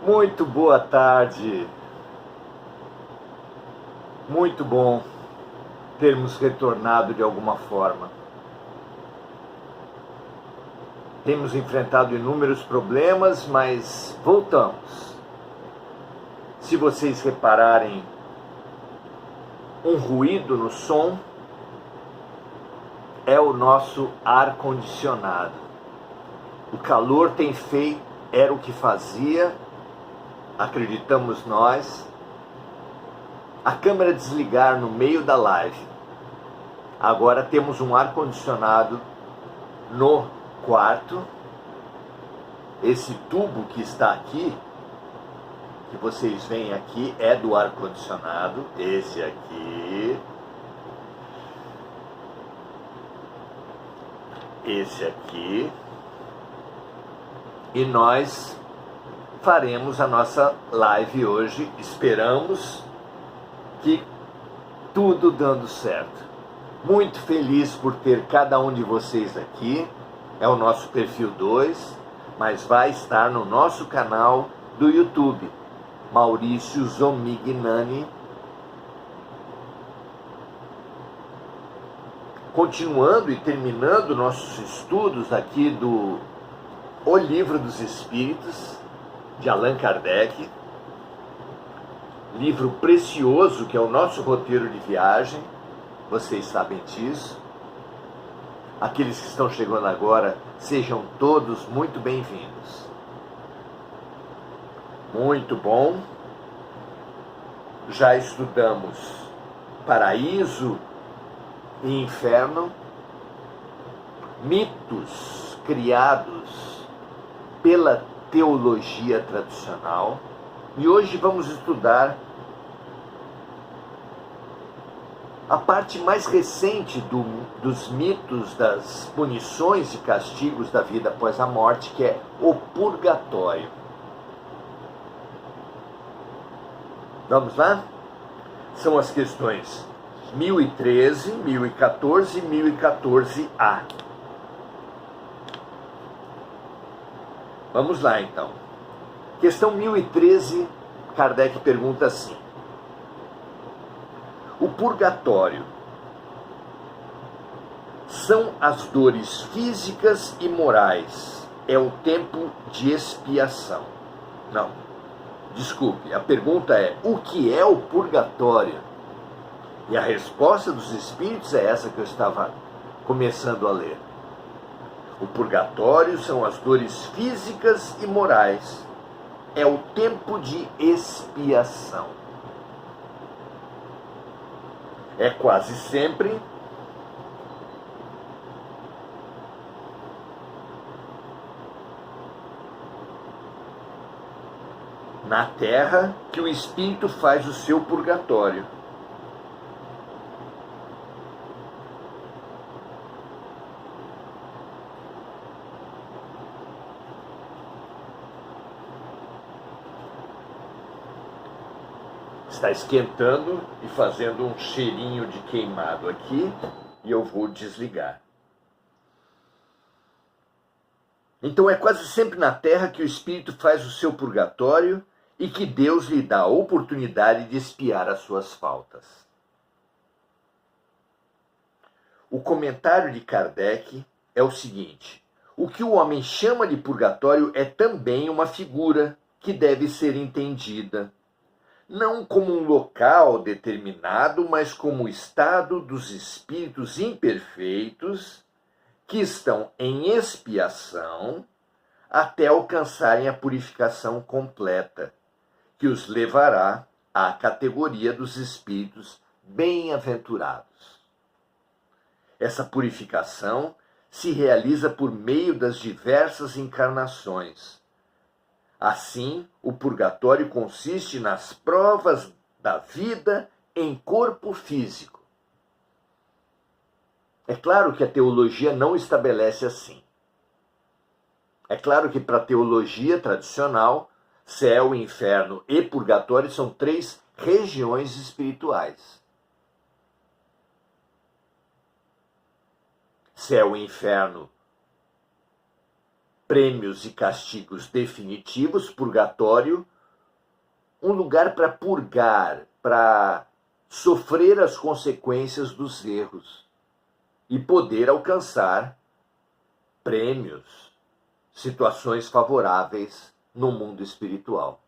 Muito boa tarde, muito bom termos retornado de alguma forma. Temos enfrentado inúmeros problemas, mas voltamos. Se vocês repararem um ruído no som, é o nosso ar-condicionado. O calor tem feito, era o que fazia, acreditamos nós, a câmera desligar no meio da live. Agora temos um ar-condicionado no quarto. Esse tubo que está aqui, que vocês veem aqui, é do ar-condicionado. Esse aqui. Esse aqui. E nós faremos a nossa live hoje. Esperamos que tudo dando certo. Muito feliz por ter cada um de vocês aqui. É o nosso perfil 2, mas vai estar no nosso canal do YouTube, Maurício Zomignani. Continuando e terminando nossos estudos aqui do O Livro dos Espíritos, de Allan Kardec. Livro precioso que é o nosso roteiro de viagem, vocês sabem disso. Aqueles que estão chegando agora, sejam todos muito bem-vindos. Muito bom. Já estudamos paraíso e inferno, mitos criados pela teologia tradicional. E hoje vamos estudar a parte mais recente dos mitos, das punições e castigos da vida após a morte, que é o purgatório. Vamos lá? São as questões 1013, 1014 e 1014A. Vamos lá, então. Questão 1013, Kardec pergunta assim: o purgatório são as dores físicas e morais, é o tempo de expiação? Não, desculpe, a pergunta é: o que é o purgatório? E a resposta dos espíritos é essa que eu estava começando a ler. O purgatório são as dores físicas e morais, é o tempo de expiação. É quase sempre na Terra que o espírito faz o seu purgatório. Está esquentando e fazendo um cheirinho de queimado aqui, e eu vou desligar. Então é quase sempre na Terra que o espírito faz o seu purgatório e que Deus lhe dá a oportunidade de expiar as suas faltas. O comentário de Kardec é o seguinte: o que o homem chama de purgatório é também uma figura que deve ser entendida não como um local determinado, mas como o estado dos espíritos imperfeitos que estão em expiação até alcançarem a purificação completa, que os levará à categoria dos espíritos bem-aventurados. Essa purificação se realiza por meio das diversas encarnações. Assim, o purgatório consiste nas provas da vida em corpo físico. É claro que a teologia não estabelece assim. É claro que para a teologia tradicional, céu, inferno e purgatório são 3 regiões espirituais. Céu e inferno prêmios e castigos definitivos, purgatório, um lugar para purgar, para sofrer as consequências dos erros e poder alcançar prêmios, situações favoráveis no mundo espiritual.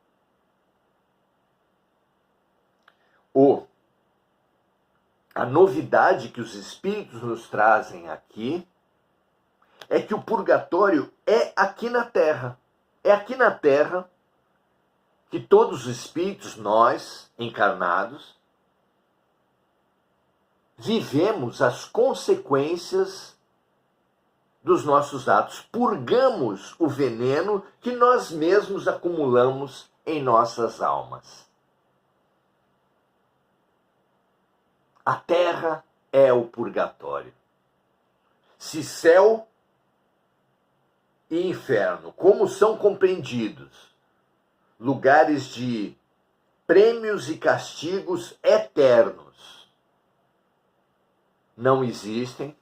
A novidade que os espíritos nos trazem aqui é que o purgatório é aqui na Terra. É aqui na Terra que todos os espíritos, nós, encarnados, vivemos as consequências dos nossos atos. Purgamos o veneno que nós mesmos acumulamos em nossas almas. A Terra é o purgatório. Se céu e inferno, como são compreendidos, lugares de prêmios e castigos eternos, não existem,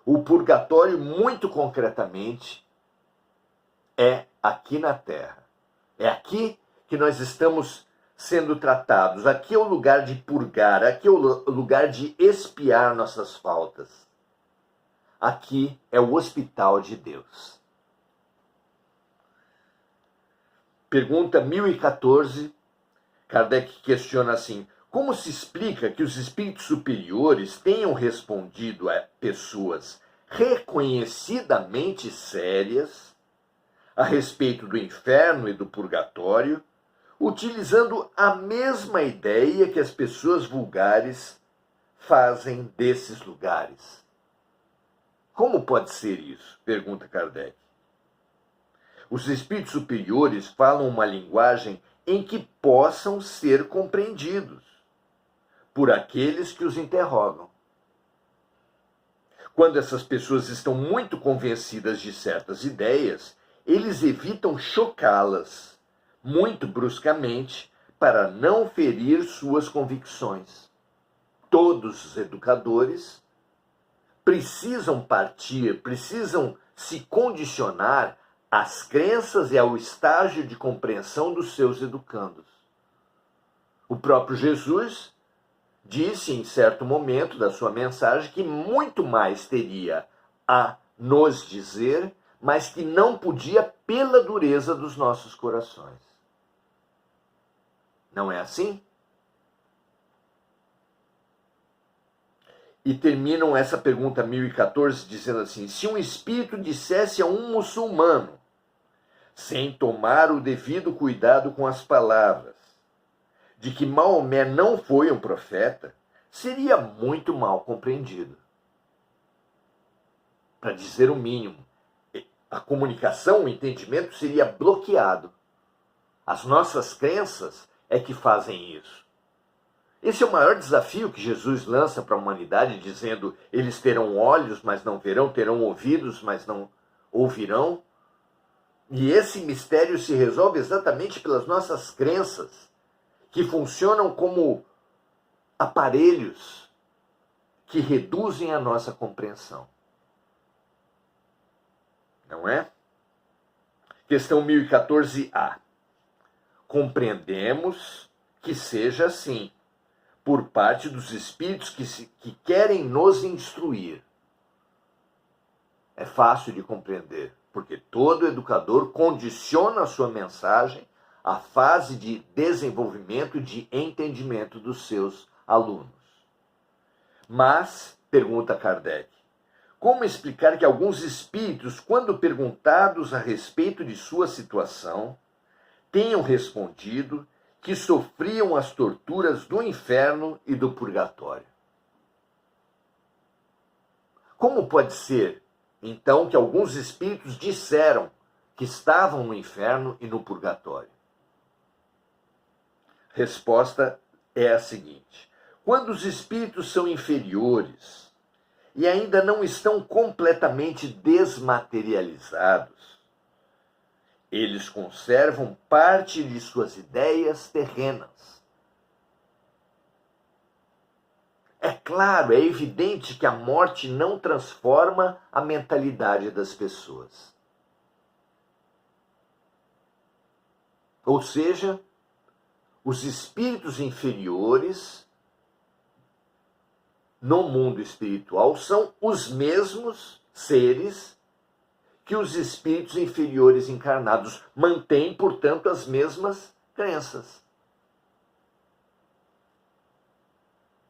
o purgatório, muito concretamente, é aqui na Terra. É aqui que nós estamos sendo tratados. Aqui é o lugar de purgar, aqui é o lugar de expiar nossas faltas. Aqui é o hospital de Deus. Pergunta 1014, Kardec questiona assim: como se explica que os espíritos superiores tenham respondido a pessoas reconhecidamente sérias a respeito do inferno e do purgatório, utilizando a mesma ideia que as pessoas vulgares fazem desses lugares? Como pode ser isso? Pergunta Kardec. Os espíritos superiores falam uma linguagem em que possam ser compreendidos por aqueles que os interrogam. Quando essas pessoas estão muito convencidas de certas ideias, eles evitam chocá-las muito bruscamente para não ferir suas convicções. Todos os educadores precisam precisam se condicionar às crenças e ao estágio de compreensão dos seus educandos. O próprio Jesus disse em certo momento da sua mensagem que muito mais teria a nos dizer, mas que não podia pela dureza dos nossos corações. Não é assim? E terminam essa pergunta 1014 dizendo assim: se um espírito dissesse a um muçulmano, sem tomar o devido cuidado com as palavras, de que Maomé não foi um profeta, seria muito mal compreendido. Para dizer o mínimo, a comunicação, o entendimento seria bloqueado. As nossas crenças é que fazem isso. Esse é o maior desafio que Jesus lança para a humanidade, dizendo: eles terão olhos, mas não verão, terão ouvidos, mas não ouvirão. E esse mistério se resolve exatamente pelas nossas crenças, que funcionam como aparelhos que reduzem a nossa compreensão. Não é? Questão 1014A. Compreendemos que seja assim, por parte dos espíritos que querem nos instruir. É fácil de compreender, porque todo educador condiciona a sua mensagem à fase de desenvolvimento e de entendimento dos seus alunos. Mas, pergunta Kardec, como explicar que alguns espíritos, quando perguntados a respeito de sua situação, tenham respondido que sofriam as torturas do inferno e do purgatório? Como pode ser, então, que alguns espíritos disseram que estavam no inferno e no purgatório? Resposta é a seguinte: quando os espíritos são inferiores e ainda não estão completamente desmaterializados, eles conservam parte de suas ideias terrenas. É claro, é evidente que a morte não transforma a mentalidade das pessoas. Ou seja, os espíritos inferiores no mundo espiritual são os mesmos seres que os espíritos inferiores encarnados, mantêm, portanto, as mesmas crenças.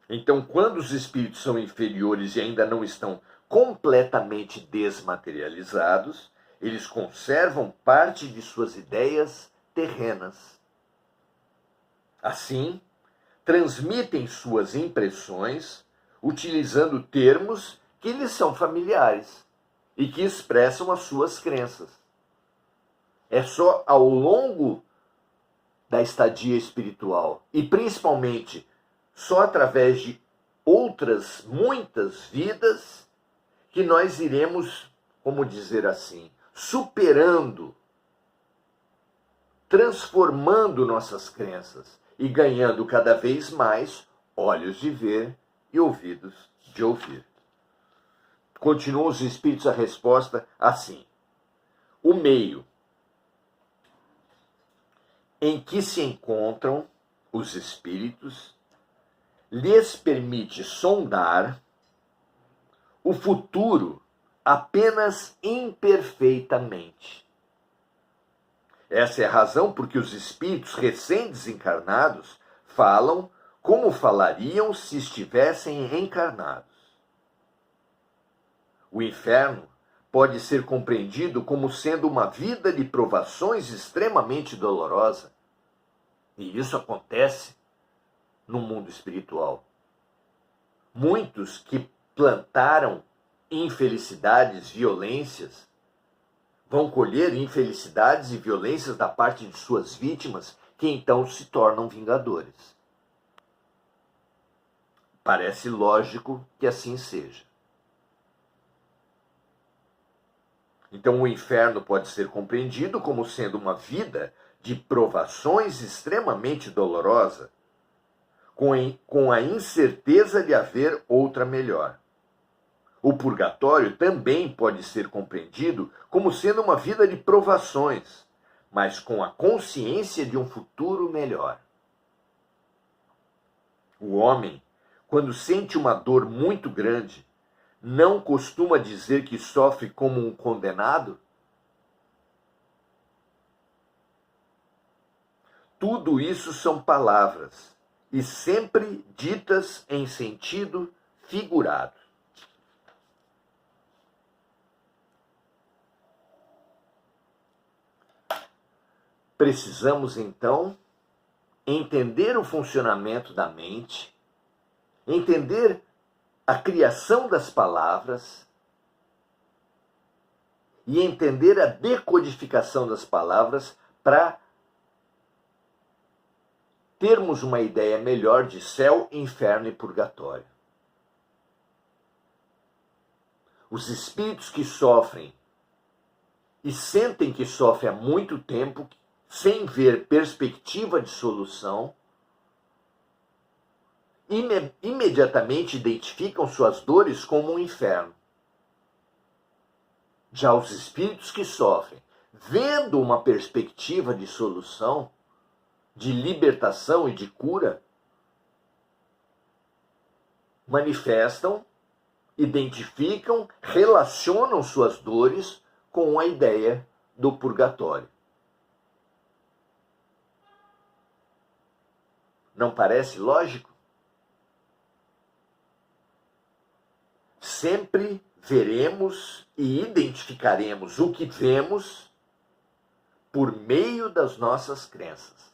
Então, quando os espíritos são inferiores e ainda não estão completamente desmaterializados, eles conservam parte de suas ideias terrenas. Assim, transmitem suas impressões utilizando termos que lhes são familiares e que expressam as suas crenças. É só ao longo da estadia espiritual e principalmente só através de outras muitas vidas que nós iremos, como dizer assim, superando, transformando nossas crenças e ganhando cada vez mais olhos de ver e ouvidos de ouvir. Continuam os espíritos a resposta assim: o meio em que se encontram os espíritos lhes permite sondar o futuro apenas imperfeitamente. Essa é a razão por que os espíritos recém-desencarnados falam como falariam se estivessem encarnados. O inferno pode ser compreendido como sendo uma vida de provações extremamente dolorosa. E isso acontece no mundo espiritual. Muitos que plantaram infelicidades, violências, vão colher infelicidades e violências da parte de suas vítimas, que então se tornam vingadores. Parece lógico que assim seja. Então o inferno pode ser compreendido como sendo uma vida de provações extremamente dolorosa, com a incerteza de haver outra melhor. O purgatório também pode ser compreendido como sendo uma vida de provações, mas com a consciência de um futuro melhor. O homem, quando sente uma dor muito grande, não costuma dizer que sofre como um condenado? Tudo isso são palavras, e sempre ditas em sentido figurado. Precisamos, então, entender o funcionamento da mente, entender a criação das palavras e entender a decodificação das palavras para termos uma ideia melhor de céu, inferno e purgatório. Os espíritos que sofrem e sentem que sofrem há muito tempo, sem ver perspectiva de solução, imediatamente identificam suas dores como um inferno. Já os espíritos que sofrem, vendo uma perspectiva de solução, de libertação e de cura, manifestam, identificam, relacionam suas dores com a ideia do purgatório. Não parece lógico? Sempre veremos e identificaremos o que vemos por meio das nossas crenças.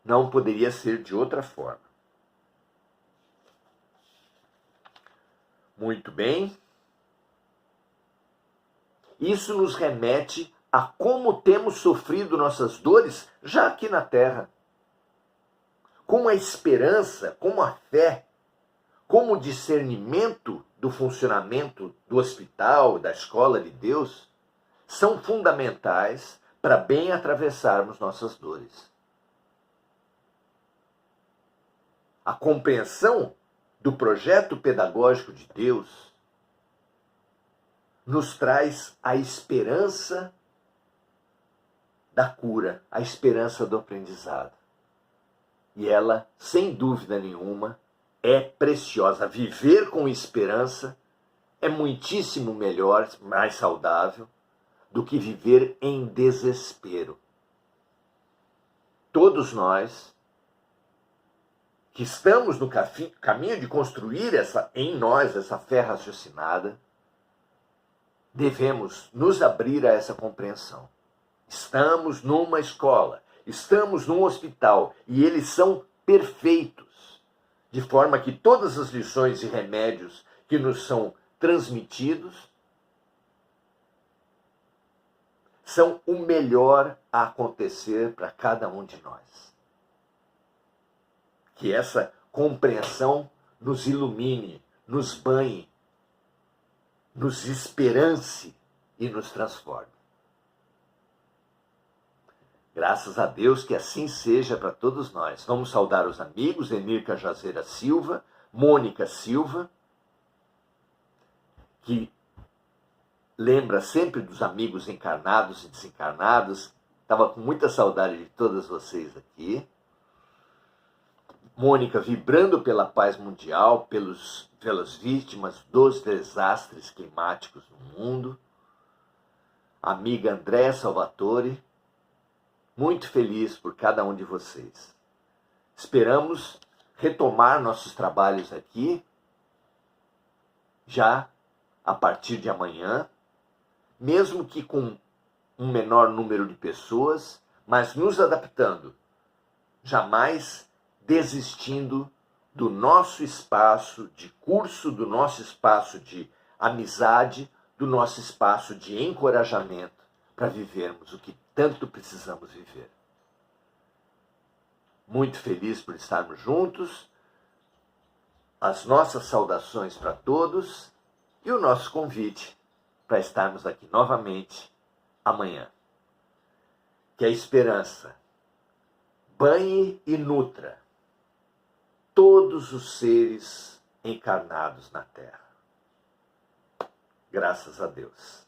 Não poderia ser de outra forma. Muito bem. Isso nos remete a como temos sofrido nossas dores já aqui na Terra. Como a esperança, como a fé, como o discernimento do funcionamento do hospital, da escola de Deus, são fundamentais para bem atravessarmos nossas dores. a compreensão do projeto pedagógico de Deus nos traz a esperança da cura, a esperança do aprendizado. E ela, sem dúvida nenhuma, é preciosa. Viver com esperança é muitíssimo melhor, mais saudável, do que viver em desespero. Todos nós que estamos no caminho de construir em nós essa fé raciocinada, devemos nos abrir a essa compreensão. Estamos numa escola, estamos num hospital, e eles são perfeitos, de forma que todas as lições e remédios que nos são transmitidos são o melhor a acontecer para cada um de nós. Que essa compreensão nos ilumine, nos banhe, nos esperance e nos transforme. Graças a Deus que assim seja para todos nós. Vamos saudar os amigos, Emir Cajazeira Silva, Mônica Silva, que lembra sempre dos amigos encarnados e desencarnados. Estava com muita saudade de todas vocês aqui. Mônica vibrando pela paz mundial, pelas vítimas dos desastres climáticos no mundo. Amiga Andréa Salvatore, muito feliz por cada um de vocês. Esperamos retomar nossos trabalhos aqui já a partir de amanhã, mesmo que com um menor número de pessoas, mas nos adaptando, jamais desistindo do nosso espaço de curso, do nosso espaço de amizade, do nosso espaço de encorajamento para vivermos o que tanto precisamos viver. Muito feliz por estarmos juntos, as nossas saudações para todos e o nosso convite para estarmos aqui novamente amanhã. Que a esperança banhe e nutra todos os seres encarnados na Terra. Graças a Deus.